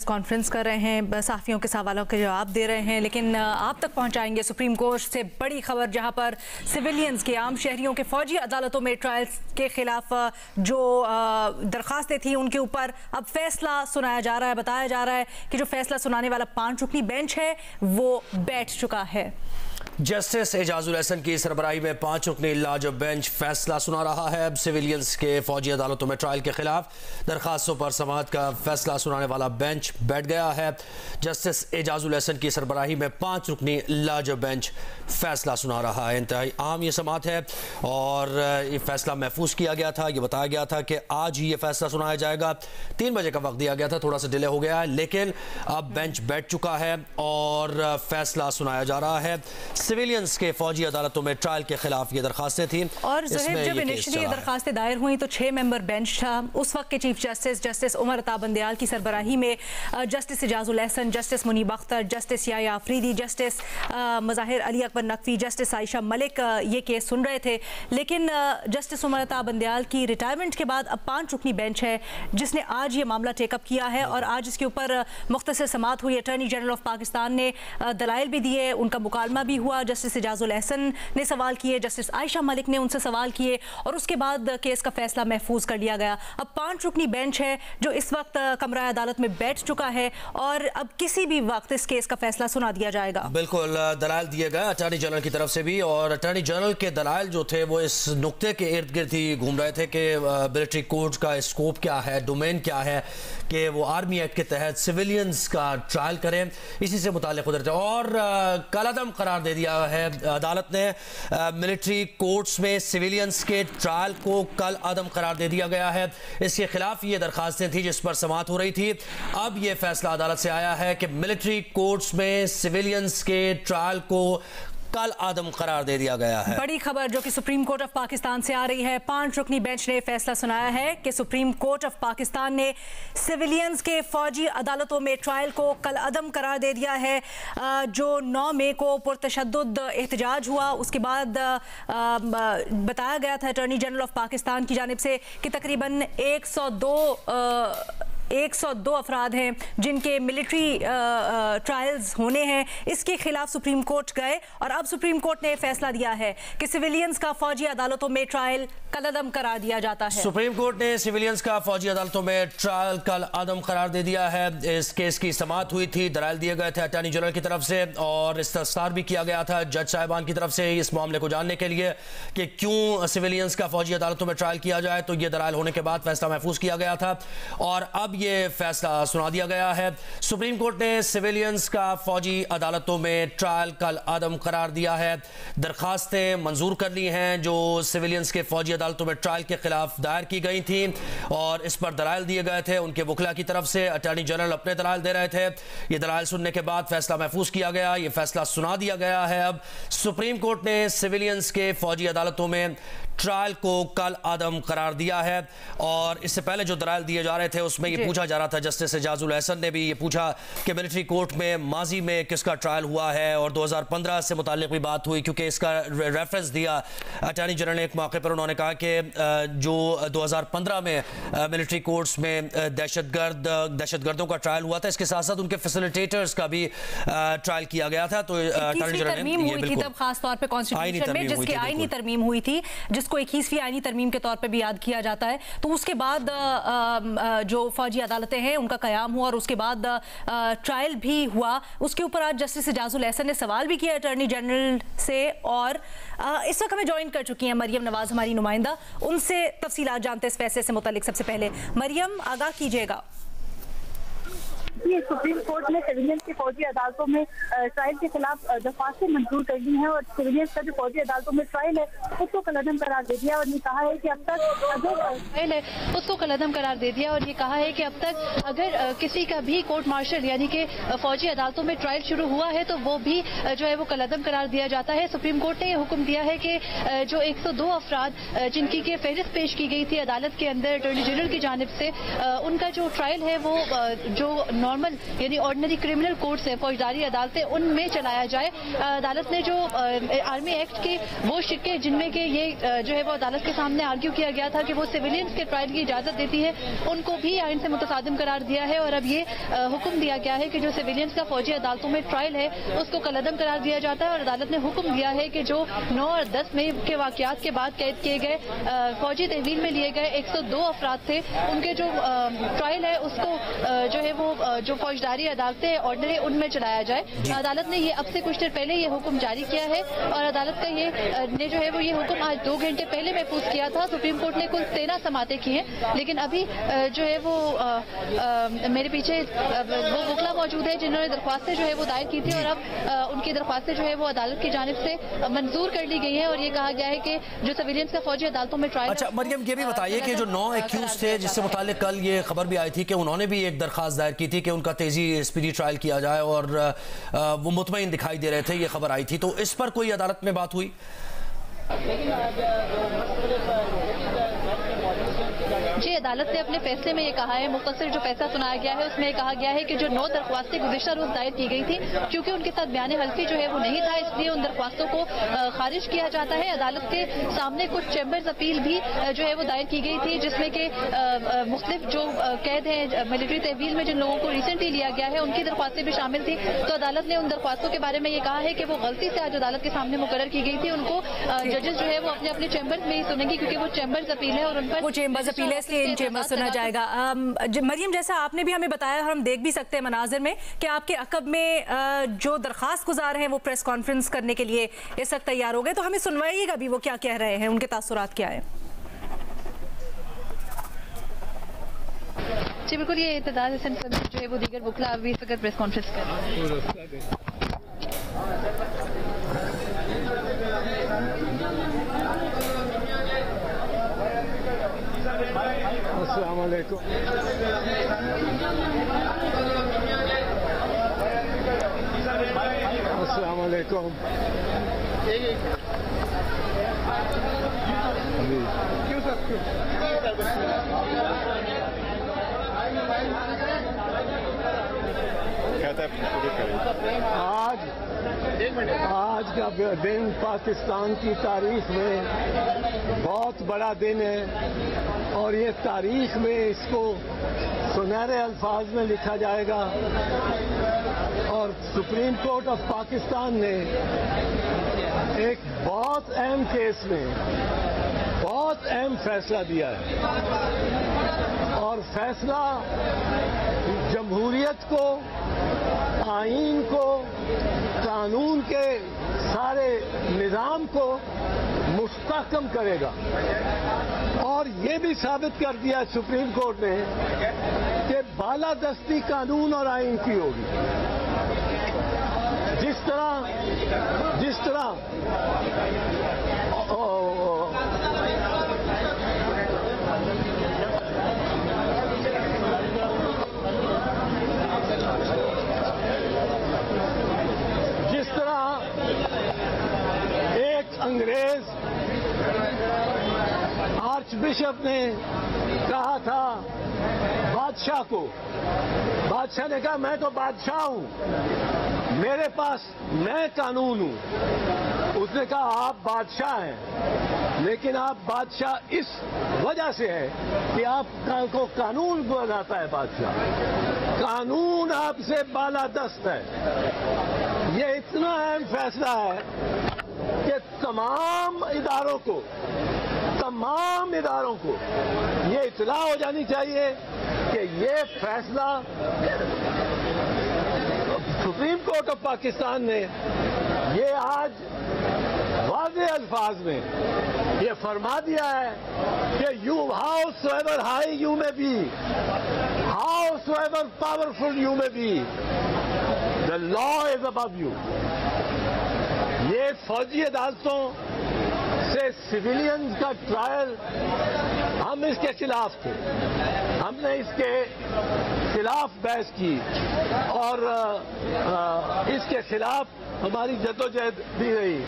Conference कर रहे हैं, सहाफ़ियों के सवालों के जवाब दे रहे हैं, लेकिन आप तक पहुंचाएंगे सुप्रीम कोर्ट से बड़ी खबर, जहां पर सिविलियंस के, आम शहरियों के फौजी अदालतों में ट्रायल्स के खिलाफ जो दरख्वास्तें थी उनके ऊपर अब फैसला सुनाया जा रहा है। बताया जा रहा है कि जो फैसला सुनाने वाला 5 रुकनी बेंच है वो बैठ चुका है। जस्टिस एजाजुल एहसन की सरबराही में 5 रुकनी लाजब बेंच फैसला सुना रहा है। अब सिविलियंस के फौजी अदालतों में ट्रायल के खिलाफ दरखास्तों पर समाअत का फैसला सुनाने वाला बेंच बैठ गया है। जस्टिस एजाजुल एहसन की सरबराही में 5 रुकनी लाजब बेंच फैसला सुना रहा है। इंतहाई आम ये समाअत है और ये फैसला महफूज किया गया था। ये बताया गया था कि आज ही ये फैसला सुनाया जाएगा। 3 बजे का वक्त दिया गया था, थोड़ा सा डिले हो गया है, लेकिन अब बेंच बैठ चुका है और फैसला सुनाया जा रहा है। सिविलियंस के फौजी अदालतों में ट्रायल के खिलाफ ये दरखास्तें थी और जब इनिशियली ये दरखास्तें दायर हुई तो 6 मेंबर बेंच था। उस वक्त के चीफ जस्टिस उमर अता बंदयाल की सरबराही में justice Ejazul Ahsan, justice Munib Akhtar, justice Yahya Afridi, justice Mazahir Ali Akbar Naqvi, justice Ayesha Malik ये केस सुन रहे थे। लेकिन जस्टिस उमर अता बंदयाल की रिटायरमेंट के बाद अब 5 रुकनी बेंच है जिसने आज ये मामला टेकअप किया है और आज इसके ऊपर मुख्तसर समाअत हुई। अटॉर्नी जनरल ऑफ पाकिस्तान ने दलाइल भी दिए, उनका मुकालमा भी हुआ। जस्टिस एजाजुल एहसन ने सवाल किए, जस्टिस आयशा मलिक ने उनसे सवाल किए और उसके बाद केस का फैसला महफूज कर लिया गया। अब 5 रुकनी बेंच है जो इस वक्त कमरा अदालत में बैठ चुका है और अब किसी भी वक्त इस केस का फैसला सुना दिया जाएगा। बिल्कुल, दलाइल दिए गए अटॉर्नी जनरल की तरफ से भी और अटॉर्नी जनरल के दलाइल जो थे वो इस नुक्ते के इर्द गिर्द ही घूम रहे थे कि मिलिट्री कोड का स्कोप क्या है, डोमेन क्या है कि वो आर्मी एक्ट के तहत सिविलियंस का ट्रायल करें, इसी से मुताल्लिक होते थे। और कलअदम करार दे दिया है अदालत ने। मिलिट्री कोर्ट्स में सिविलियंस के ट्रायल को कल अदम करार दे दिया गया है। इसके खिलाफ ये दरखास्तें थी जिस पर समाअत हो रही थी। अब ये फैसला अदालत से आया है कि मिलिट्री कोर्ट्स में सिविलियंस के ट्रायल को कल आदम करार दे दिया गया है। बड़ी खबर जो कि सुप्रीम कोर्ट ऑफ पाकिस्तान से आ रही है। 5 रुकनी बेंच ने फैसला सुनाया है कि सुप्रीम कोर्ट ऑफ पाकिस्तान ने सिविलियंस के फौजी अदालतों में ट्रायल को कल अदम करार दे दिया है। जो 9 मई को पुरतशद्दुद एहतजाज हुआ उसके बाद बताया गया था अटॉर्नी जनरल ऑफ पाकिस्तान की जानिब से कि तकरीबन 102 अफराद हैं जिनके मिलिट्री ट्रायल्स होने हैं। इसके खिलाफ सुप्रीम कोर्ट गए और अब सुप्रीम कोर्ट ने फैसला दिया है कि सिविलियंस का फौजी अदालतों में ट्रायल कल अदम करार दिया जाता है। सुप्रीम कोर्ट ने सिविलियंस का फौजी अदालतों में ट्रायल कल अदम करार दे दिया है। इस केस की समाअत हुई थी, दलाइल दिए गए थे अटॉर्नी जनरल की तरफ से और इस्तफसार भी किया गया था जज साहिबान की तरफ से इस मामले को जानने के लिए कि क्यों सिविलियंस का फौजी अदालतों में ट्रायल किया जाए। तो ये दलाइल होने के बाद फैसला महफूज किया गया था और अब ये फैसला सुना दिया गया है। सुप्रीम कोर्ट ने सिविलियंस का फौजी अदालतों में ट्रायल कल आदम करार दिया है। दरखास्तें मंजूर कर ली हैं जो सिविलियंस के फौजी अदालतों में ट्रायल के खिलाफ दायर की गई थी और इस पर दलाइल दिए गए थे उनके वकला की तरफ से। अटॉर्नी जनरल अपने दलाइल दे रहे थे। ये दलाइल सुनने के बाद फैसला महफूज किया गया, ये फैसला सुना दिया गया है। अब सुप्रीम कोर्ट ने सिविलियंस के फौजी अदालतों में ट्रायल को कल आदम करार दिया है और इससे पहले जो दलाइल दिए जा रहे थे उसमें ये पूछा जा रहा था, जस्टिस एजाजुल एहसन ने भी ये पूछा कि मिलिट्री कोर्ट में माजी में किसका ट्रायल हुआ है और 2015 से मुताल्लिक भी बात हुई क्योंकि इसका रेफरेंस दिया अटॉर्नी जनरल ने एक मौके पर। उन्होंने कहा कि जो 2015 में मिलिट्री कोर्ट्स में दहशतगर्दों का ट्रायल हुआ था, इसके साथ साथ उनके फैसिलिटेटर्स का भी ट्रायल किया गया था। तो अटॉर्नी जनरल ने ये बिल्कुल तब खास तौर पे कॉन्स्टिट्यूशन में जिसकी आईनी तरमीम हुई थी, जिसको 21वीं आईनी तरमीम के तौर पे भी याद किया जाता है, तो उसके बाद जो फौजी अदालतें हैं उनका कयाम हुआ और उसके बाद ट्रायल भी हुआ। उसके ऊपर आज जस्टिस एजाजुल एहसन ने सवाल भी किया अटॉर्नी जनरल से और इस वक्त हमें ज्वाइन कर चुकी हैं मरियम नवाज हमारी नुमाइंदा। उनसे तफसीलात जानते हैं इस फैसले से मुतालिक। सबसे पहले मरियम, आगाह कीजिएगा। सुप्रीम कोर्ट ने सिविलियंस की फौजी अदालतों में ट्रायल के खिलाफ दरख्वास्तें मंजूर कर दी हैं और सिविलियंस का जो फौजी अदालतों में ट्रायल है उसको कलअदम करार दे दिया और ये कहा है कि अब तक ट्रायल है उसको कलअदम करार दे दिया और ये कहा है कि अब तक अगर किसी का भी कोर्ट मार्शल यानी कि फौजी अदालतों में ट्रायल शुरू हुआ है तो वो भी जो है वो कलअदम करार दिया जाता है। सुप्रीम कोर्ट ने यह हुक्म दिया है कि जो 102 अफराद जिनकी की फहरिस्त पेश की गई थी अदालत के अंदर अटॉर्नी जनरल की जानिब से, उनका जो ट्रायल है वो जो नॉर्मल नॉर्मल यानी ऑर्डिनरी क्रिमिनल कोर्ट्स हैं, फौजदारी अदालतें, उनमें चलाया जाए। अदालत ने जो आर्मी एक्ट के वो शिक्के जिनमें कि ये जो है वो अदालत के सामने आर्ग्यू किया गया था कि वो सिविलियंस के ट्रायल की इजाजत देती है, उनको भी आइन से मुतसादिम करार दिया है। और अब ये हुक्म दिया गया है कि जो सिविलियंस का फौजी अदालतों में ट्रायल है उसको कलअदम करार दिया जाता है। और अदालत ने हुक्म दिया है कि जो 9 और 10 मई के वाकयात के बाद कैद किए गए फौजी तहवील में लिए गए 102 अफराद थे, उनके जो ट्रायल है उसको जो है वो जो फौजदारी अदालतें ऑर्डिनरी उनमें चलाया जाए। अदालत ने ये अब से कुछ देर पहले ये हुक्म जारी किया है और अदालत का ये ने जो है वो ये हुक्म आज 2 घंटे पहले महफूज किया था। सुप्रीम कोर्ट ने कुल 13 समातें की हैं, लेकिन अभी जो है वो मेरे पीछे वो वकला मौजूद है जिन्होंने दरख्वास्तें जो है वो दायर की थी और अब उनकी दरख्वास्तें जो है वो अदालत की जानिब से मंजूर कर ली गई है और ये कहा गया है कि जो सिविलियंस का फौजी अदालतों में ट्रायल। अच्छा मरियम, ये भी बताइए कि जो 9 एक्यूज थे जिससे मुताल्लिक कल ये खबर भी आई थी कि उन्होंने भी एक दरख्वास्त दायर की थी कि उनका तेजी स्पीडी ट्रायल किया जाए और वो मुतमईन दिखाई दे रहे थे, ये खबर आई थी, तो इस पर कोई अदालत में बात हुई? जी, अदालत ने अपने फैसले में ये कहा है, मुख्तसर जो फैसला सुनाया गया है उसमें कहा गया है कि जो 9 दरख्वास्तें गुज़िश्ता रोज दायर की गई थी, क्योंकि उनके साथ बयान हल्फी जो है वो नहीं था, इसलिए उन दरख्वास्तों को खारिज किया जाता है। अदालत के सामने कुछ चैम्बर्स अपील भी जो है वो दायर की गई थी जिसमें कि मुख्तलिफ जो कैद हैं मिलिट्री तहवील में जिन लोगों को रिसेंटली लिया गया है उनकी दरख्वास्तें भी शामिल थी। तो अदालत ने उन दरख्वास्तों के बारे में ये कहा है कि वो गलती से आज अदालत के सामने मुकर्रर की गई थी, उनको जजेस जो है वो अपने अपने चैम्बर्स में ही सुनेंगे क्योंकि वो चैम्बर्स अपील है और उन पर वो चैम्बर्स अपील है इसलिए इन चैम्बर सुना जाएगा। मरियम, जैसा आपने भी हमें बताया और हम देख भी सकते हैं मनाजिर में कि आपके अकब में जो दरखास्त गुजार हैं वो प्रेस कॉन्फ्रेंस करने के लिए इस वक्त तैयार हो गए, तो हमें सुनवाइएगा भी वो क्या कह रहे हैं, उनके तासुरात क्या है। जी बिल्कुल, ये इत्तेदाद हसन समीर जो है वो दीगर वकला अभी इस वक्त प्रेस कॉन्फ्रेंस कर रहे हैं। अस्सलाम वालेकुम। अस्सलाम वालेकुम। क्यों सर, आज का दिन पाकिस्तान की तारीख में बहुत बड़ा दिन है और ये तारीख में इसको सुनहरे अल्फाज में लिखा जाएगा। और सुप्रीम कोर्ट ऑफ पाकिस्तान ने एक बहुत अहम केस में बहुत अहम फैसला दिया है और फैसला जमहूरियत को, आईन को, कानून के सारे निज़ाम को मुस्तहकम करेगा। और ये भी साबित कर दिया सुप्रीम कोर्ट ने कि बालादस्ती कानून और आईन की होगी। जिस तरह एक अंग्रेज आर्च बिशप ने कहा था बादशाह को, बादशाह ने कहा मैं तो बादशाह हूं, मेरे पास मैं कानून हूं। उसने कहा आप बादशाह हैं, लेकिन आप बादशाह इस वजह से है कि आपको कानून बनाता है बादशाह, कानून आपसे बालादस्त है। ये इतना अहम फैसला है कि तमाम इदारों को ये इत्तला हो जानी चाहिए कि ये फैसला सुप्रीम कोर्ट ऑफ पाकिस्तान ने ये आज वाज़ेह अल्फाज में ये फरमा दिया है कि you however high you may be, however powerful you may be, the law is above you. ये फौजी अदालतों से सिविलियंस का ट्रायल, हम इसके खिलाफ थे, हमने इसके खिलाफ बहस की और इसके खिलाफ हमारी जद्दोजहद भी रही।